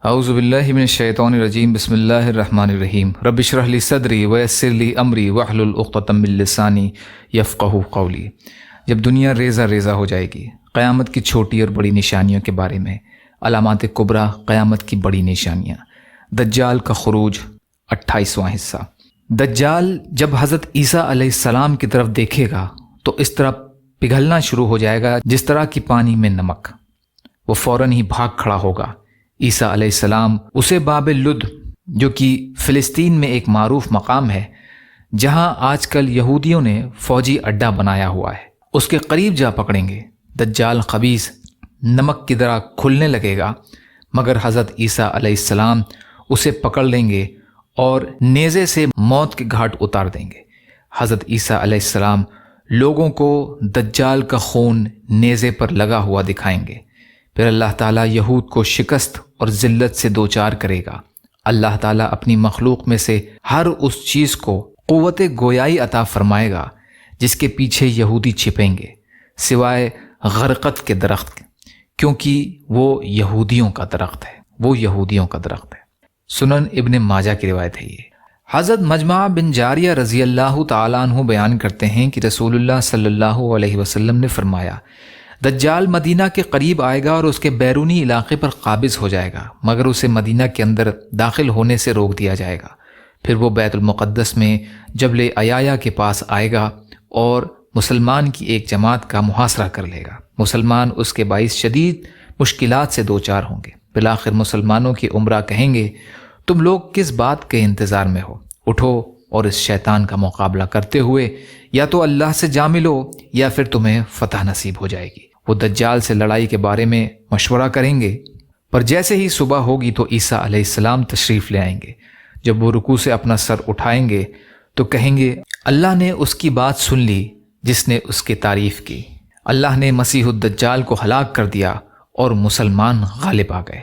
اعوذ باللہ من الشیطان الرجیم بسم اللہ الرحمن الرحیم رب اشرح لی صدری ویسر لی امری واحلل عقدۃ من لسانی یفقہوا قولی۔ جب دنیا ریزہ ریزہ ہو جائے گی، قیامت کی چھوٹی اور بڑی نشانیوں کے بارے میں، علامات کبریٰ، قیامت کی بڑی نشانیاں، دجال کا خروج، 28واں حصہ۔ دجال جب حضرت عیسیٰ علیہ السلام کی طرف دیکھے گا تو اس طرح پگھلنا شروع ہو جائے گا جس طرح کی پانی میں نمک۔ وہ فوراً ہی بھاگ کھڑا ہوگا۔ عیسیٰ علیہ السلام اسے باب لد، جو کہ فلسطین میں ایک معروف مقام ہے جہاں آج کل یہودیوں نے فوجی اڈا بنایا ہوا ہے، اس کے قریب جا پکڑیں گے۔ دجال خبیث نمک کی طرح کھلنے لگے گا، مگر حضرت عیسیٰ علیہ السلام اسے پکڑ لیں گے اور نیزے سے موت کے گھاٹ اتار دیں گے۔ حضرت عیسیٰ علیہ السلام لوگوں کو دجال کا خون نیزے پر لگا ہوا دکھائیں گے۔ پھر اللہ تعالیٰ یہود کو شکست اور ذلت سے دوچار کرے گا۔ اللہ تعالیٰ اپنی مخلوق میں سے ہر اس چیز کو قوت گویائی عطا فرمائے گا جس کے پیچھے یہودی چھپیں گے، سوائے غرقت کے درخت، کیونکہ وہ یہودیوں کا درخت ہے، وہ یہودیوں کا درخت ہے۔ سنن ابن ماجہ کی روایت ہے یہ۔ حضرت مجمع بن جاریہ رضی اللہ تعالیٰ عنہ بیان کرتے ہیں کہ رسول اللہ صلی اللہ علیہ وسلم نے فرمایا، دجال مدینہ کے قریب آئے گا اور اس کے بیرونی علاقے پر قابض ہو جائے گا، مگر اسے مدینہ کے اندر داخل ہونے سے روک دیا جائے گا۔ پھر وہ بیت المقدس میں جبل عیایا کے پاس آئے گا اور مسلمان کی ایک جماعت کا محاصرہ کر لے گا۔ مسلمان اس کے باعث شدید مشکلات سے دوچار ہوں گے۔ بالآخر مسلمانوں کی عمرہ کہیں گے، تم لوگ کس بات کے انتظار میں ہو؟ اٹھو اور اس شیطان کا مقابلہ کرتے ہوئے یا تو اللہ سے جا ملو یا پھر تمہیں فتح نصیب ہو جائے گی۔ وہ دجال سے لڑائی کے بارے میں مشورہ کریں گے، پر جیسے ہی صبح ہوگی تو عیسیٰ علیہ السلام تشریف لے آئیں گے۔ جب وہ رکوع سے اپنا سر اٹھائیں گے تو کہیں گے، اللہ نے اس کی بات سن لی جس نے اس کی تعریف کی۔ اللہ نے مسیح الدجال کو ہلاک کر دیا اور مسلمان غالب آ گئے۔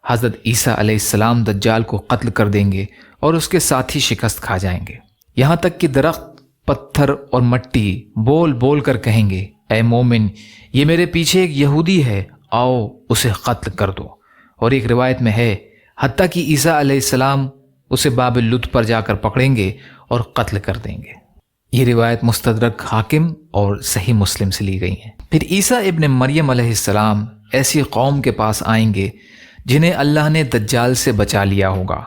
حضرت عیسیٰ علیہ السلام دجال کو قتل کر دیں گے اور اس کے ساتھی شکست کھا جائیں گے، یہاں تک کہ درخت، پتھر اور مٹی بول بول کر کہیں گے، اے مومن، یہ میرے پیچھے ایک یہودی ہے، آؤ اسے قتل کر دو۔ اور ایک روایت میں ہے، حتیٰ کہ عیسیٰ علیہ السلام اسے باب لد پر جا کر پکڑیں گے اور قتل کر دیں گے۔ یہ روایت مستدرک حاکم اور صحیح مسلم سے لی گئی ہیں۔ پھر عیسیٰ ابن مریم علیہ السلام ایسی قوم کے پاس آئیں گے جنہیں اللہ نے دجال سے بچا لیا ہوگا۔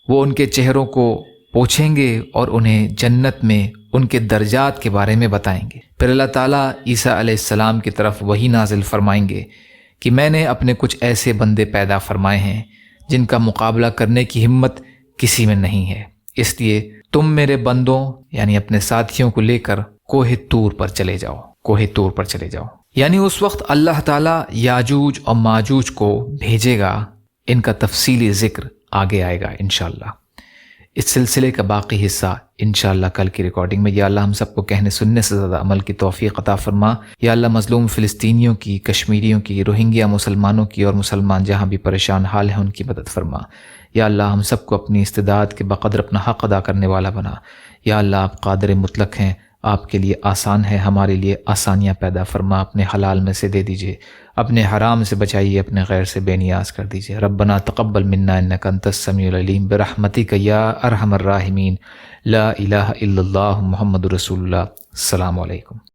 وہ ان کے چہروں کو پوچھیں گے اور انہیں جنت میں ان کے درجات کے بارے میں بتائیں گے۔ پھر اللہ تعالیٰ عیسیٰ علیہ السلام کی طرف وحی نازل فرمائیں گے کہ میں نے اپنے کچھ ایسے بندے پیدا فرمائے ہیں جن کا مقابلہ کرنے کی ہمت کسی میں نہیں ہے، اس لیے تم میرے بندوں یعنی اپنے ساتھیوں کو لے کر کوہ طور پر چلے جاؤ، کوہ طور پر چلے جاؤ۔ یعنی اس وقت اللہ تعالیٰ یاجوج اور ماجوج کو بھیجے گا۔ ان کا تفصیلی ذکر آگے آئے گا انشاءاللہ۔ اس سلسلے کا باقی حصہ انشاءاللہ کل کی ریکارڈنگ میں۔ یا اللہ ہم سب کو کہنے سننے سے زیادہ عمل کی توفیق عطا فرما۔ یا اللہ مظلوم فلسطینیوں کی، کشمیریوں کی، روہنگیا مسلمانوں کی اور مسلمان جہاں بھی پریشان حال ہیں ان کی مدد فرما۔ یا اللہ ہم سب کو اپنی استعداد کے بقدر اپنا حق ادا کرنے والا بنا۔ یا اللہ آپ قادر مطلق ہیں، آپ کے لیے آسان ہے، ہمارے لیے آسانیاں پیدا فرما۔ اپنے حلال میں سے دے دیجئے، اپنے حرام سے بچائیے، اپنے غیر سے بے نیاز کر دیجئے۔ ربنا تقبل منا انک انت السمیع العلیم برحمتک یا ارحم الراحمین۔ لا الہ الا اللہ محمد رسول اللہ۔ السلام علیکم۔